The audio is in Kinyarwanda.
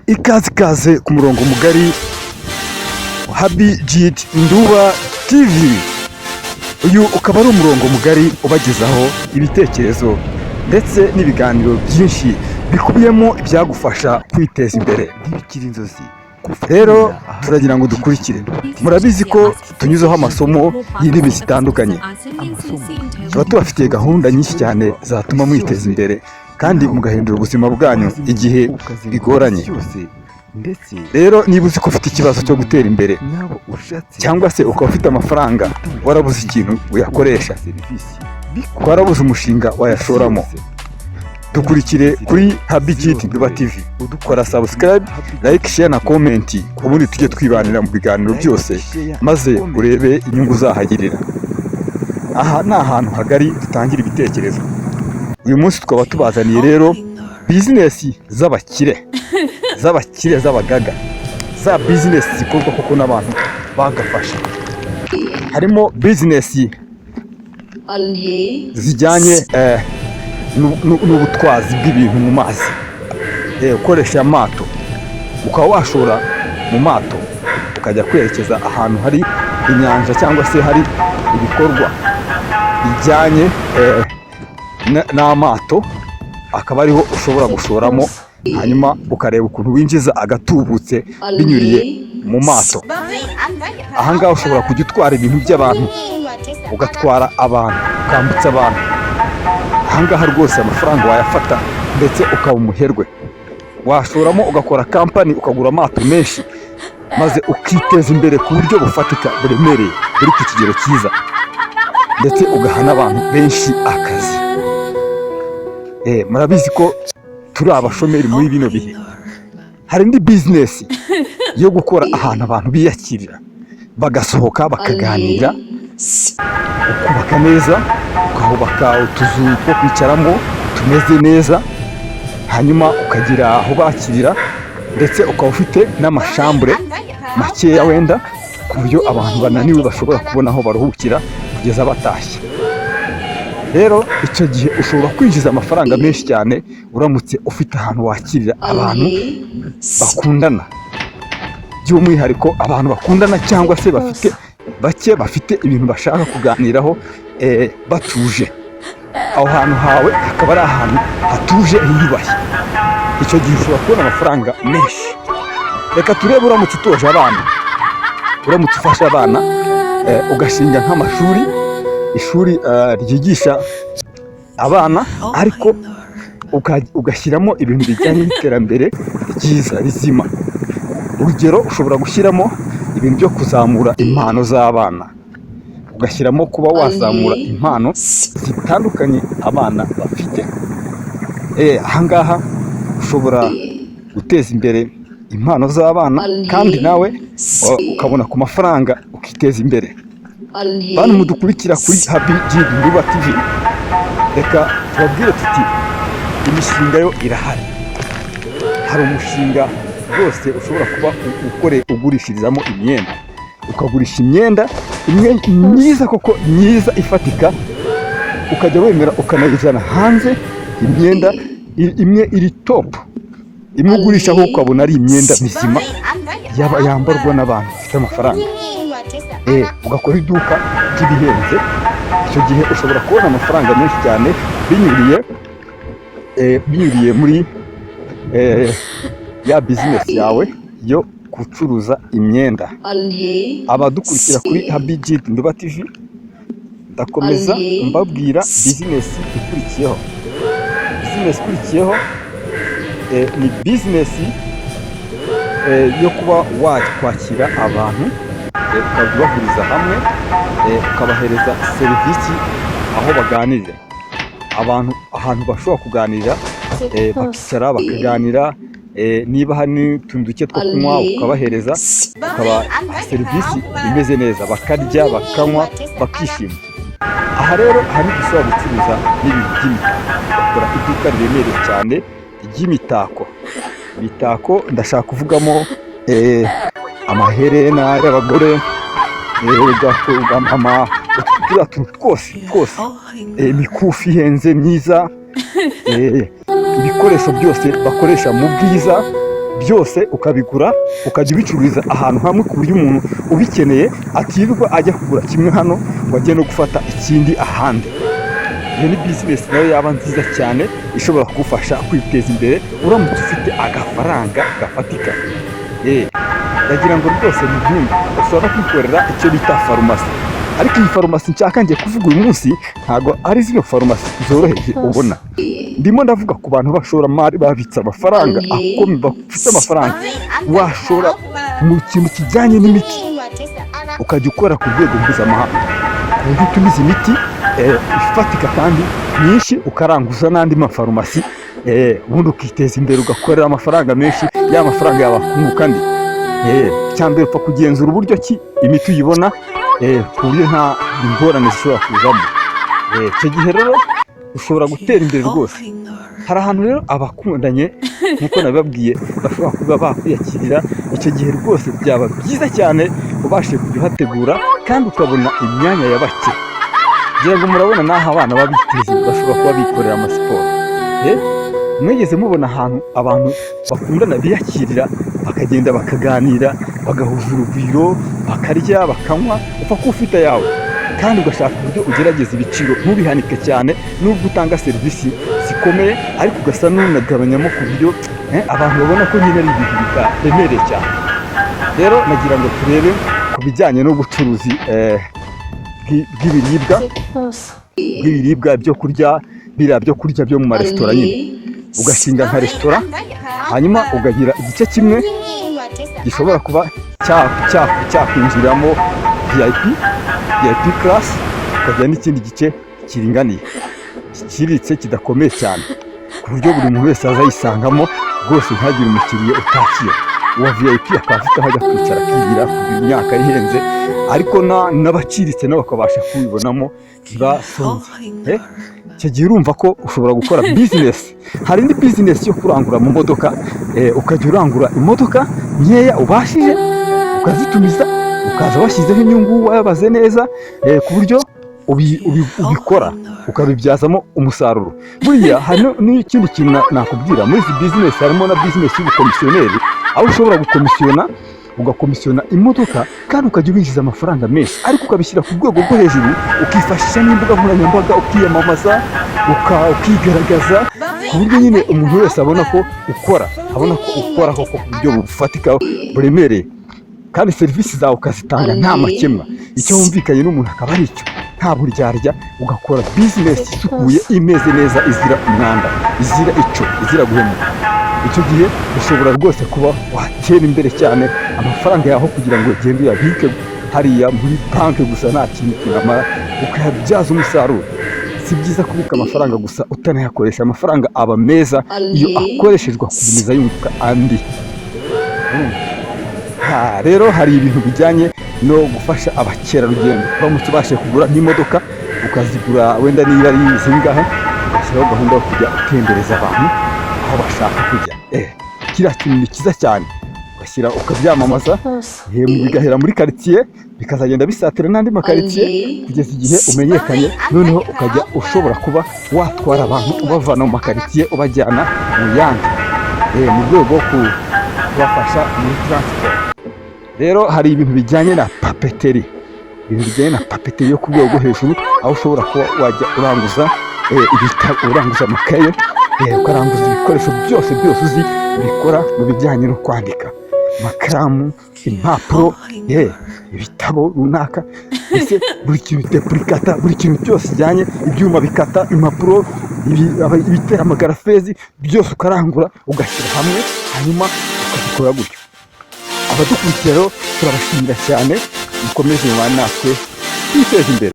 ikaze ku murongo mugari Habijit Nduba TV. Uyu ukaba ari umurongo mugari ubagezaho ibitekerezo ndetse n'ibiganiro byinshi bikubiyemo ibyagufasha kwiteza imbere ntibikiri inzozi. Rero turagira ngo dukurikire. Murabizi ko tunyuzeho amasomo y'indimi zitandukanye. Tuba tubafitiye gahunda nyinshi cyane zatuma mwiteza imbere kandi mugahindura ubuzima bwanyu igihe bigoranye. Rero niba uzi ko ufite ikibazo cyo gutera imbere cyangwa se ukaba ufite amafaranga warabuze ikintu uyakoresha, warabuze umushinga wayashoramo, dukurikire kuri Habijit Nduba TV. Kora subscribe, like, share na comment, ubundi tujye twibanira mu biganiro byose maze urebe inyungu zahagirira. Aha ni ahantu hagari dutangira ibitekerezo. Uyu munsi twaba tubazaniye rero business z'abakire, z'abagaga, za business zikorwa koko n'abantu bagafasha. Harimo business zijyanye n'ubutwazi bw'ibintu mu mazi, ukoresha amato, ukaba washora mu mato ukajya kwerekeza ahantu hari inyanja cyangwa se hari ibikorwa bijyanye n'amato, akaba ariho ushobora gushoramo, hanyuma ukareba ukuntu winjiza agatubutse binyuriye mu mato. Ahangaha ushobora kujya utwara ibintu by'abantu, ugatwara abantu, ukambutsa abantu. Ahangaha rwose amafaranga wayafata ndetse ukaba umuherwe. Washoramo ugakora kampani, ukagura amato menshi maze ukiteza imbere ku buryo bufatika buremereye buri ku kigero cyiza, ndetse ugaha n'abantu benshi akazi. Murabizi ko turi abashomeri muri bino bihe. Hari indi business yo gukora ahantu abantu biyakirira, bagasohoka bakaganira, ukubaka neza, ukahubaka utuzu two kwicaramo tumeze neza, hanyuma ukagira aho bakirira ndetse ukaba ufite n'amashambure makeya wenda ku buryo abantu bananiwe bashobora kubona aho baruhukira kugeza batashye. Rero icyo gihe ushobora kwinjiza amafaranga menshi cyane uramutse ufite ahantu wakirira abantu bakundana, by'umwihariko abantu bakundana cyangwa se bafite ibintu bashaka kuganiraho batuje. Aho hantu hawe hakaba ari ahantu hatuje hiyubashye. Icyo gihe ushobora kubona amafaranga menshi. Reka turebe uramutse utoje abana, uramutse ufasha abana, ugashinga nk'amashuri, ishuri ryigisha abana ariko ugashyiramo ibintu bijyanye n'iterambere ryiza rizima. Urugero, ushobora gushyiramo ibintu byo kuzamura impano z'abana, ugashyiramo kuba wazamura impano zitandukanye abana bafite. Ahangaha ushobora guteza imbere impano z'abana kandi nawe ukabona ku mafaranga ukiteza imbere. Bantu mudukurikira kuri Habijit Nduba TV, reka tubabwire tuti imishinga yo irahari. Hari umushinga rwose ushobora kuba ugurishirizamo imyenda, ukagurisha imyenda imwe myiza koko myiza ifatika, ukajya wemera ukanayizana hanze. Imyenda imwe iri top, imwe ugurishaho ukabona ari imyenda mizima yambarwa n'abantu bafite amafaranga. Ugakora iduka ry'ibihenze. Icyo gihe ushobora kubona amafaranga menshi cyane binyuriye muri ya business yawe yo gucuruza imyenda. Abadukurikira kuri Habijit Nduba TV, ndakomeza mbabwira business ikurikiyeho. Business ikurikiyeho ni business yo kuba wakwakira abantu, ukabahuriza hamwe, ukabahereza serivisi aho baganirira. Ahantu bashobora kuganira, bakicara bakaganira, niba hari n'utuntu duke two kunywa ukabahereza, ukabaha serivisi imeze neza, bakarya bakanywa bakishima. Aha rero hari ushobora gucuruza n'ibintu by'imitako, bakora iduka riremereye cyane ry'imitako. Imitako ndashaka kuvugamo amaherena y'abagore, turiya tuntu twose, imikufi ihenze myiza, ibikoresho byose bakoresha mu bwiza byose ukabigura ukajya ubicururiza ahantu hamwe ku buryo umuntu ubikeneye atirirwa ajya kugura kimwe hano ngo ajye no gufata ikindi ahandi. Iyo ni business nayo yaba nziza cyane ishobora kugufasha kwiteza imbere uramutse ufite agafaranga gafatika. Ndagira ngo rwose mubyumve ushobora kwikorera icyo bita farumasi, ariko iyi farumasi nshaka ngiye kuvuga uyu munsi ntabwo ari zino farumasi zoroheje ubona. Ndimo ndavuga ku bantu b'abashoramari babitse amafaranga akomeye, bafite amafaranga washora mu kintu kijyanye n'imiti ukajya ukora ku rwego mpuzamahanga, ku buryo utumiza imiti ifatika kandi myinshi ukaranguza n'andi mafarumasi, ubundi ukiteza imbere ugakorera amafaranga menshi, ya mafaranga yabakunguka ndi. Cyambere upfa kugenzura uburyo ki imiti uyibona ku buryo nta ingorane zishobora kuzamo. Icyo gihe rero ushobora gutera imbere rwose. Hari ahantu rero abakundanye nk'uko nabibabwiye bashobora kuba bakwiyakirira, icyo gihe rwose byaba byiza cyane ubashije kujya uhategura kandi ukabona imyanya ya bake. Ngira ngo murabona n'aho abana babiteza bashobora kuba bikorera amasiporo. Mwigeze mubona ahantu abantu bakundana biyakirira bakagenda bakaganira bagahuza urugwiro bakarya bakanywa, upfa kuba ufite ayawe kandi ugashaka uburyo ugerageza ibiciro ntubihanike cyane, nubwo utanga serivisi zikomeye ariko ugasa n'unagabanyamo ku buryo abantu babona ko nyine ari ibintu bitaremereye cyane. Rero nagira ngo turebe ku bijyanye n'ubucuruzi bw'ibiribwa byo kurya, biriya byo kurya byo mu maresitora nyine. Ugashinga nka resitora hanyuma ugagira igice kimwe gishobora kuba cyakwinjiramo VIP class, ukagira n'ikindi gice kiringaniye giciriritse kidakomeye cyane ku buryo buri muntu wese azayisangamo rwose ntagire umukiriya utakira. Uwa VIP akaba afite aho ajya kwicara akigira ku myaka ihenze, ariko n'abaciritse nabo bakabasha kubibonamo ntibasonze. Icyo gihe urumva ko ushobora gukora business. Hari indi business yo kurangura mu modoka, ukajya urangura imodoka nkeya ubashije ukazitumiza, ukaza washyizeho inyungu wayabaze neza ku buryo ubikora ukabibyazamo umusaruro. Buriya hari n'ikindi kintu nakubwira muri izi business, harimo na business y'ubukomisiyoneri, aho ushobora gukomisiyona ugakomisiyona imodoka kandi ukajya ubinjiza amafaranga menshi, ariko ukabishyira ku rwego rwo hejuru, ukifashisha n'imbuga nkoranyambaga ukiyamamaza ukigaragaza ku buryo nyine umuntu wese abona ko ukora koko ku buryo bufatika buremereye, kandi serivisi zawe ukazitanga nta makemwa. Icyo wumvikanye n'umuntu akaba ari icyo, nta buryarya, ugakora business isukuye imeze neza izira umwanda, izira icyo, izira guhemuka. Icyo gihe ushobora rwose kuba watera imbere cyane, amafaranga yaho kugira ngo ugende uyabike hariya muri banki gusa nta kintu kinamara, ukayabyaza umusaruro. Si byiza kubika amafaranga gusa utanayakoresha. Amafaranga aba meza iyo akoreshejwe akomeza yunguka andi. Rero hari ibintu bijyanye no gufasha abakerarugendo. Uramutse ubashije kugura nk'imodoka ukazigura wenda niba ari zingahe, ugashyiraho gahunda yo kujya utembereza abantu aho bashaka kujya. Kiriya kintu ni cyiza cyane, ugashyira ukabyamamaza, bigahera muri karitsiye bikazagenda bisatira n'andi makaritsiye kugeza igihe umenyekanye, noneho ukajya ushobora kuba watwara abantu ubavana mu makaritsiye ubajyana mu yandi, mu rwego rwo kubafasha muri transport. Rero hari ibintu bijyanye na papeteri, yo ku rwego rwo hejuru, aho ushobora kuba wajya uranguza ibitabo, uranguza amakaye, ukaranguza ibikoresho byose uzi bikora mu bijyanye no kwandika, amakaramu, impapuro, ibitabo runaka, ese buri kintu depurikata, buri kintu cyose kijyanye, ibyuma bikata impapuro, ibitera amagarafezi byose ukarangura ugashyira hamwe, hanyuma ukabikora gutyo. Abadukurikira rero turabashimira cyane, mukomeze mubane natwe twiteze imbere.